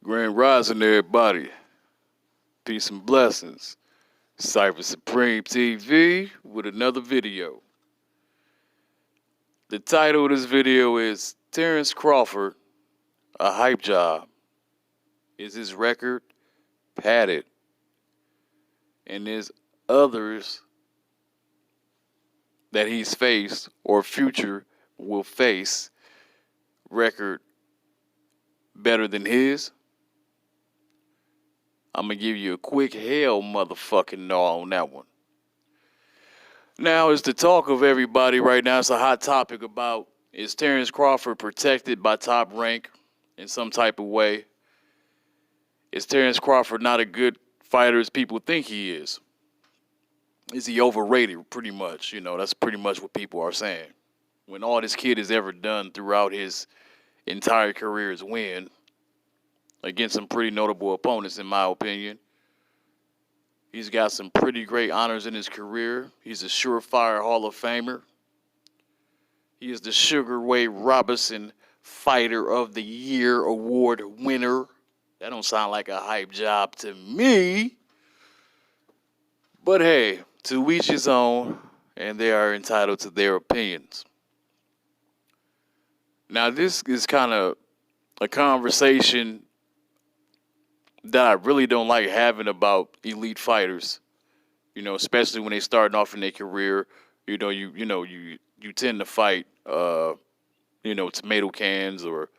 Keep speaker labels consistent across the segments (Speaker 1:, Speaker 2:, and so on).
Speaker 1: Grand Rising, everybody. Peace and blessings. Cyber Supreme TV with another video. The title of this video is Terrence Crawford, a hype job. Is his record padded? And is others that he's faced or future will face record better than his? I'm going to give you a quick hell motherfucking no on that one. Now, it's the talk of everybody right now. It's a hot topic about, is Terrence Crawford protected by Top Rank in some type of way? Is Terrence Crawford not a good fighter as people think he is? Is he overrated, pretty much? You know, that's pretty much what people are saying. When all this kid has ever done throughout his entire career is win against some pretty notable opponents, in my opinion. He's got some pretty great honors in his career. He's a surefire Hall of Famer. He is the Sugar Ray Robinson Fighter of the Year award winner. That don't sound like a hype job to me. But hey, to each his own, and they are entitled to their opinions. Now, this is kind of a conversation that I really don't like having about elite fighters, you know, especially when they starting off in their career. You tend to fight, tomato cans or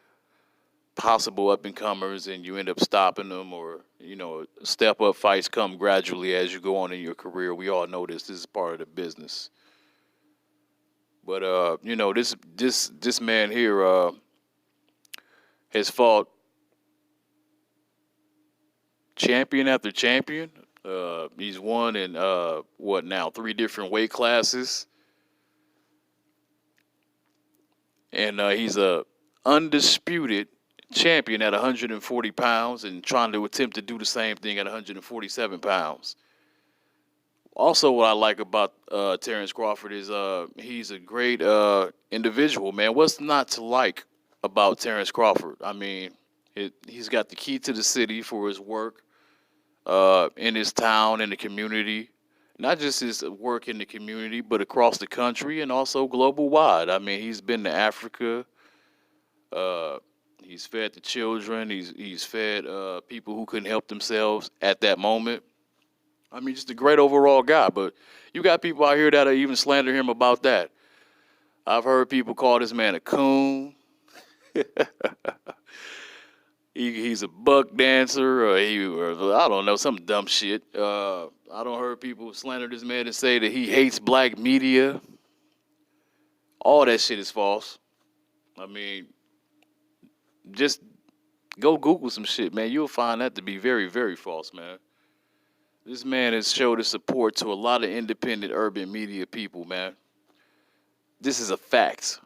Speaker 1: possible up and comers, and you end up stopping them, or step up fights come gradually as you go on in your career. We all know this. This is part of the business. But this man here has fought champion after champion. He's won in 3 different weight classes, and he's a undisputed champion at 140 pounds and trying to attempt to do the same thing at 147 pounds. Also, what I like about Terrence Crawford is he's a great individual, man. What's not to like about Terrence Crawford? I mean, he's got the key to the city for his work in his town, in the community. Not just his work in the community, but across the country and also global wide. I mean, he's been to Africa. He's fed the children. He's fed people who couldn't help themselves at that moment. I mean, just a great overall guy. But you got people out here that are even slander him about that. I've heard people call this man a coon. He's a buck dancer, or I don't know, some dumb shit. I don't heard people slander this man and say that he hates black media. All that shit is false. I mean, just go Google some shit, man. You'll find that to be very, very false, man. This man has showed his support to a lot of independent urban media people, man. This is a fact.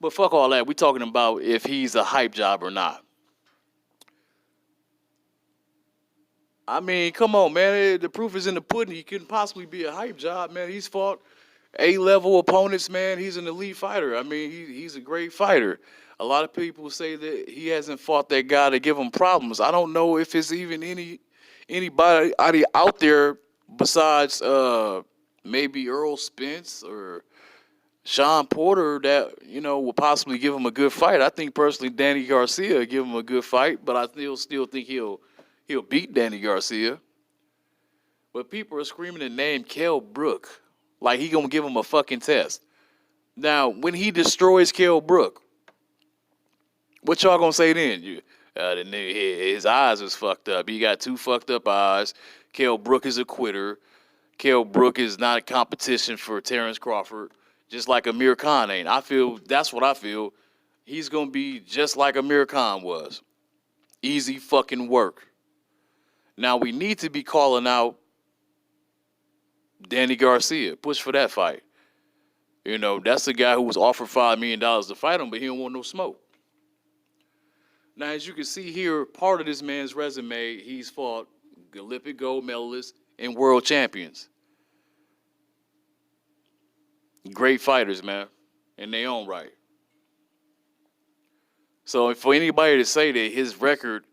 Speaker 1: But fuck all that. We talking about if he's a hype job or not. I mean, come on, man. The proof is in the pudding. He couldn't possibly be a hype job, man. He's fought A-level opponents, man. He's an elite fighter. I mean, he's a great fighter. A lot of people say that he hasn't fought that guy to give him problems. I don't know if it's even anybody out there besides maybe Earl Spence or Sean Porter that, will possibly give him a good fight. I think personally Danny Garcia will give him a good fight, but I still think he'll beat Danny Garcia. But people are screaming the name Kell Brook like he gonna give him a fucking test. Now, when he destroys Kell Brook, what y'all gonna say then? His eyes was fucked up. He got 2 fucked up eyes. Kell Brook is a quitter. Kell Brook is not a competition for Terrence Crawford. Just like Amir Khan ain't. That's what I feel. He's going to be just like Amir Khan was. Easy fucking work. Now, we need to be calling out Danny Garcia. Push for that fight. That's the guy who was offered $5 million to fight him, but he don't want no smoke. Now, as you can see here, part of this man's resume, he's fought Olympic gold medalists and world champions. Great fighters, man, in their own right. So for anybody to say that his record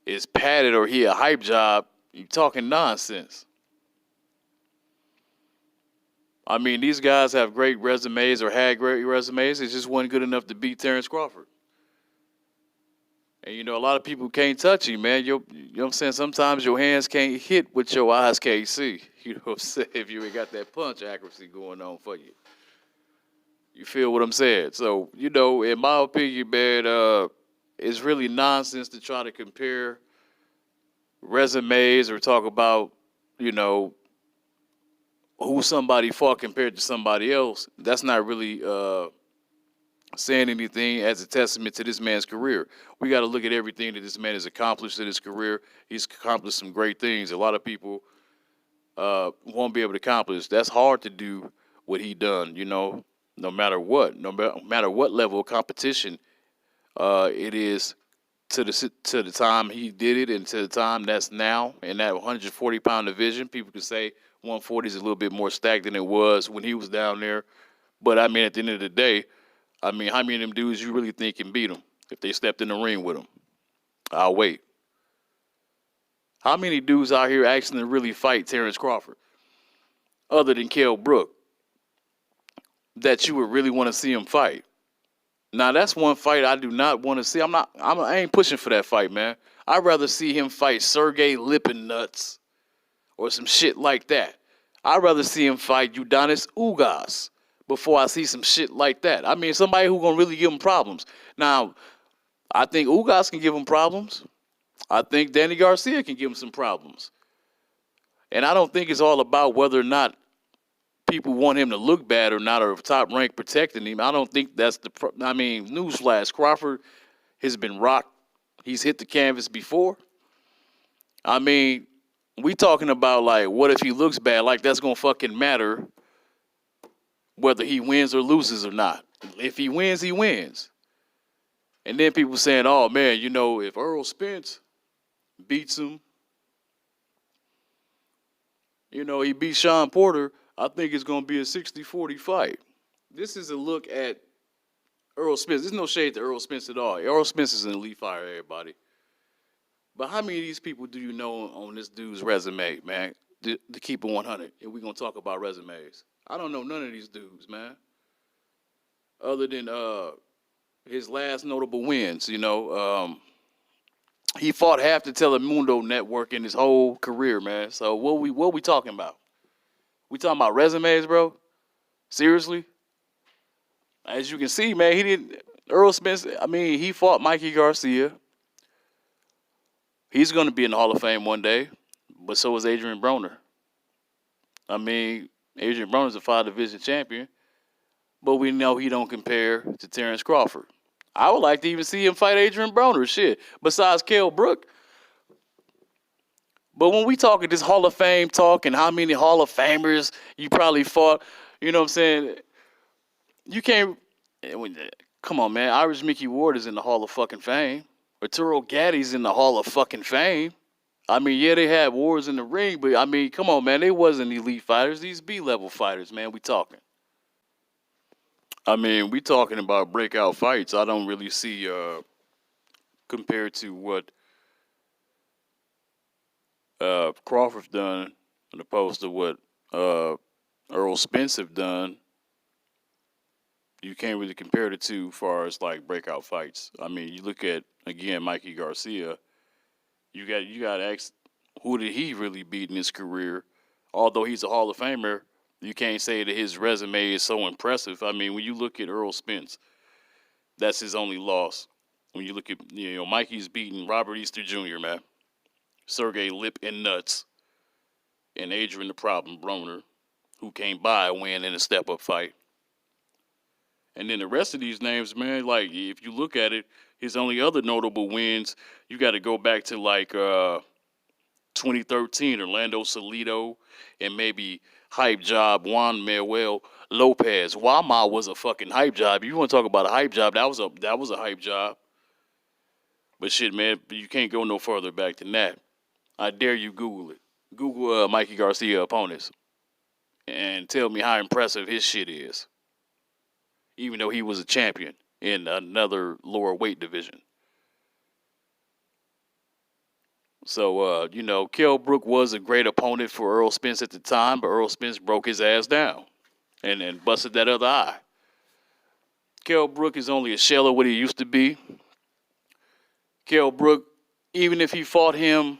Speaker 1: is padded or he a hype job, you talking nonsense. I mean, these guys have great resumes or had great resumes. It just wasn't good enough to beat Terrence Crawford. And you know, a lot of people can't touch you, man. You know what I'm saying? Sometimes your hands can't hit what your eyes can't see. You know what I'm saying? If you ain't got that punch accuracy going on for you. You feel what I'm saying? So, you know, in my opinion, man, it's really nonsense to try to compare resumes or talk about, you know, who somebody fought compared to somebody else. That's not really saying anything as a testament to this man's career. We got to look at everything that this man has accomplished in his career. He's accomplished some great things. A lot of people won't be able to accomplish. That's hard to do what he done, you know, no matter what, no matter what level of competition it is to the time he did it and to the time that's now in that 140-pound division. People can say 140 is a little bit more stacked than it was when he was down there. But I mean, at the end of the day, I mean, how many of them dudes you really think can beat him if they stepped in the ring with him? I'll wait. How many dudes out here actually really fight Terrence Crawford other than Kell Brook that you would really want to see him fight? Now, that's one fight I do not want to see. I ain't pushing for that fight, man. I'd rather see him fight Sergey Lipinnuts or some shit like that. I'd rather see him fight Udonis Ugas before I see some shit like that. I mean, somebody who gonna really give him problems. Now, I think Ugas can give him problems. I think Danny Garcia can give him some problems. And I don't think it's all about whether or not people want him to look bad or not, or Top Rank protecting him. I don't think that's I mean, newsflash, Crawford has been rocked. He's hit the canvas before. I mean, we talking about, like, what if he looks bad? Like, that's going to fucking matter whether he wins or loses or not. If he wins, he wins. And then people saying, oh, man, you know, if Earl Spence beats him, you know, he beats Sean Porter, I think it's going to be a 60-40 fight. This is a look at Earl Spence. There's no shade to Earl Spence at all. Earl Spence is an elite fighter, everybody. But how many of these people do you know on this dude's resume, man, to keep it 100? And we're going to talk about resumes. I don't know none of these dudes, man, other than his last notable wins. You know, he fought half the Telemundo network in his whole career, man. So what we talking about? We talking about resumes, bro? Seriously? As you can see, man, he didn't. Earl Spence, I mean, he fought Mikey Garcia. He's going to be in the Hall of Fame one day, but so is Adrian Broner. I mean, Adrian Broner's a 5-division champion, but we know he don't compare to Terrence Crawford. I would like to even see him fight Adrian Broner, shit, besides Kell Brook. But when we talking this Hall of Fame talk and how many Hall of Famers you probably fought, you know what I'm saying? You can't. Come on, man. Irish Mickey Ward is in the Hall of fucking Fame. Arturo Gati's in the Hall of fucking Fame. I mean, yeah, they had wars in the ring, but I mean, come on, man. They wasn't elite fighters. These B-level fighters, man. We talking. I mean, we talking about breakout fights. I don't really see compared to what Crawford's done, as opposed to what Earl Spence have done. You can't really compare the two as far as like breakout fights. I mean, you look at, again, Mikey Garcia. You got to ask, who did he really beat in his career? Although he's a Hall of Famer, you can't say that his resume is so impressive. I mean, when you look at Earl Spence, that's his only loss. When you look at, you know, Mikey's beaten Robert Easter Jr., man, Sergey Lip and Nuts, and Adrian the Problem Broner, who came by a win in a step-up fight. And then the rest of these names, man, like, if you look at it, his only other notable wins, you got to go back to, like, 2013, Orlando Salido, and maybe hype job Juan Manuel Lopez. Wama was a fucking hype job. If you want to talk about a hype job, that was a hype job. But shit, man, you can't go no further back than that. I dare you Google it. Google Mikey Garcia opponents and tell me how impressive his shit is. Even though he was a champion. in another lower weight division. So, Kell Brook was a great opponent for Earl Spence at the time, but Earl Spence broke his ass down and busted that other eye. Kell Brook is only a shell of what he used to be. Kell Brook, even if he fought him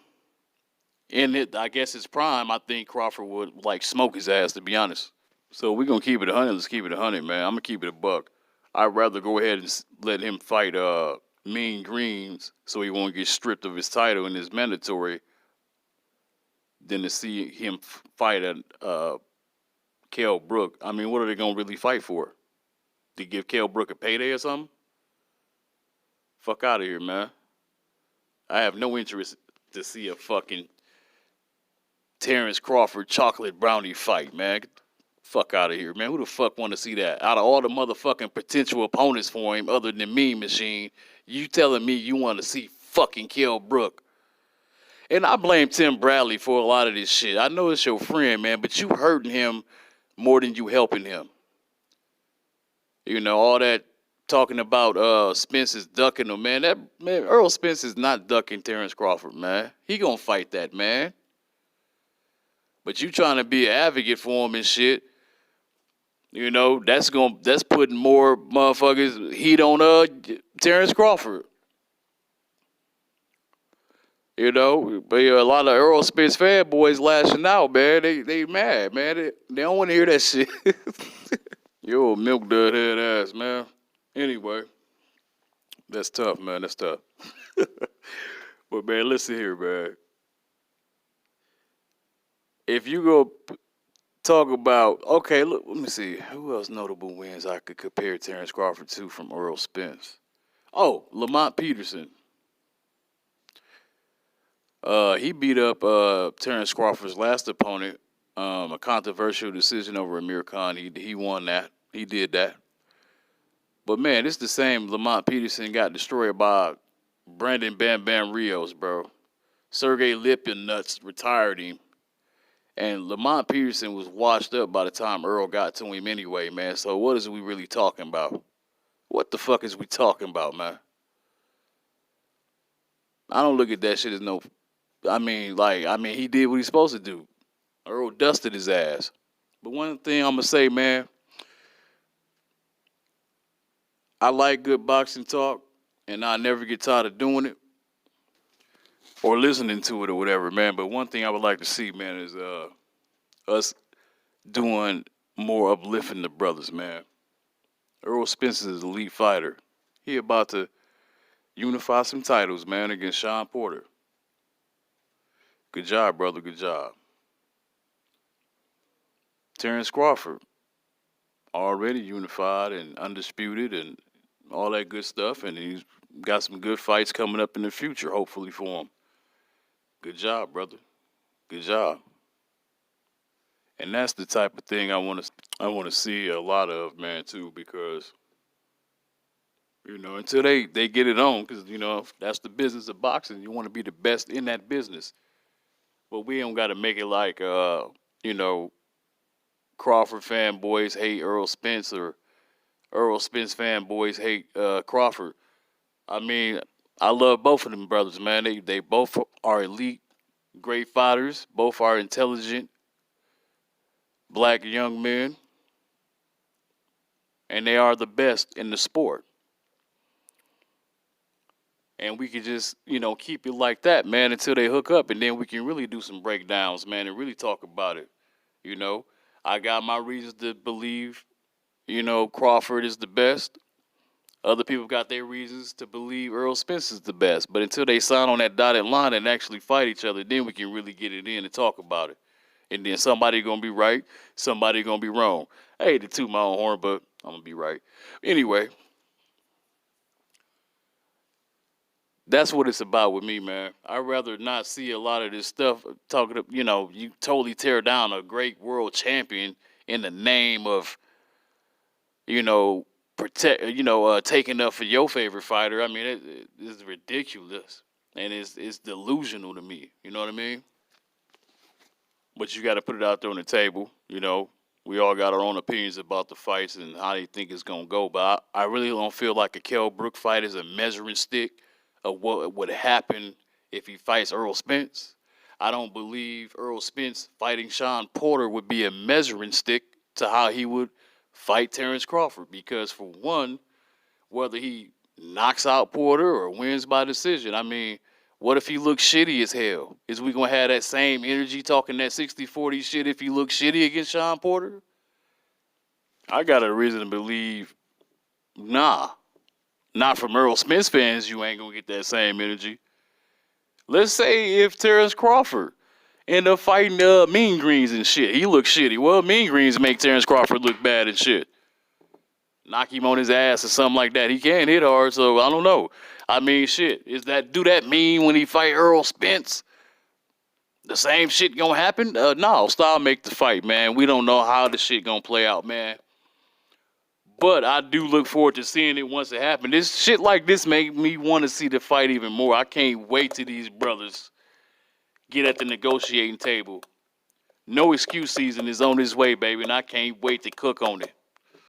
Speaker 1: in I guess his prime, I think Crawford would like smoke his ass, to be honest. So we're gonna keep it 100. Let's keep it 100, man. I'm gonna keep it a buck. I'd rather go ahead and let him fight Mean Greens so he won't get stripped of his title and his mandatory than to see him fight at Kell Brook. I mean, what are they gonna really fight for? To give Kell Brook a payday or something? Fuck out of here, man. I have no interest to see a fucking Terrence Crawford chocolate brownie fight, man. Get the fuck out of here, man. Who the fuck want to see that? Out of all the motherfucking potential opponents for him, other than Mean Machine, you telling me you want to see fucking Kell Brook? And I blame Tim Bradley for a lot of this shit. I know it's your friend, man, but you hurting him more than you helping him. You know, all that talking about Spence is ducking him, man. Earl Spence is not ducking Terrence Crawford, man. He gonna fight that, man. But you trying to be an advocate for him and shit. You know, that's putting more motherfuckers heat on Terrence Crawford. You know, but a lot of Earl Spence fanboys lashing out, man. They mad, man. They don't want to hear that shit. Yo, milk dud head ass, man. Anyway, that's tough, man. That's tough. But man, listen here, man. If you go talk about, okay, look, let me see. Who else notable wins I could compare Terrence Crawford to from Earl Spence? Oh, Lamont Peterson. He beat up Terrence Crawford's last opponent, a controversial decision over Amir Khan. He won that. He did that. But man, it's the same Lamont Peterson got destroyed by Brandon Bam Bam Rios, bro. Sergey Lipin nuts retired him. And Lamont Peterson was washed up by the time Earl got to him anyway, man. So what is we really talking about? What the fuck is we talking about, man? I don't look at that shit as no... he did what he's supposed to do. Earl dusted his ass. But one thing I'm going to say, man, I like good boxing talk, and I never get tired of doing it or listening to it or whatever, man. But one thing I would like to see, man, is us doing more uplifting the brothers, man. Earl Spence is an elite fighter. He about to unify some titles, man, against Sean Porter. Good job, brother. Good job. Terrence Crawford, already unified and undisputed and all that good stuff, and he's got some good fights coming up in the future, hopefully, for him. Good job, brother. Good job. And that's the type of thing I want to see a lot of, man, too, because, you know, until they get it on, because, you know, that's the business of boxing. You want to be the best in that business. But we don't got to make it like, you know, Crawford fanboys hate Earl Spence or Earl Spence fanboys hate Crawford. I mean, I love both of them brothers, man. They both are elite, great fighters. Both are intelligent, black young men. And they are the best in the sport. And we could just, you know, keep it like that, man, until they hook up. And then we can really do some breakdowns, man, and really talk about it. You know, I got my reasons to believe, you know, Crawford is the best. Other people got their reasons to believe Earl Spence is the best. But until they sign on that dotted line and actually fight each other, then we can really get it in and talk about it. And then somebody going to be right, somebody going to be wrong. I hate to toot my own horn, but I'm going to be right. Anyway, that's what it's about with me, man. I'd rather not see a lot of this stuff talking, you know, you totally tear down a great world champion in the name of, you know, taking up for your favorite fighter. I mean, it's ridiculous, and it's delusional to me. You know what I mean? But you got to put it out there on the table. You know, We all got our own opinions about the fights and how they think it's gonna go, but I really don't feel like a Kell Brook fight is a measuring stick of what would happen if he fights Earl Spence. I don't believe Earl Spence fighting Sean Porter would be a measuring stick to how he would fight Terrence Crawford, because for one, whether he knocks out Porter or wins by decision, I mean, what if he looks shitty as hell? Is we gonna have that same energy talking that 60-40 shit if he looks shitty against Sean Porter? I got a reason to believe, nah. Not from Earl Spence fans, you ain't gonna get that same energy. Let's say if Terrence Crawford end up fighting Mean Greens and shit. He looks shitty. Well, Mean Greens make Terrence Crawford look bad and shit. Knock him on his ass or something like that. He can't hit hard, so I don't know. I mean, shit. Do that mean when he fight Earl Spence? The same shit gonna happen? No, style make the fight, man. We don't know how the shit gonna play out, man. But I do look forward to seeing it once it happens. This shit like this make me want to see the fight even more. I can't wait till these brothers get at the negotiating table. No excuse season is on its way, baby, and I can't wait to cook on it.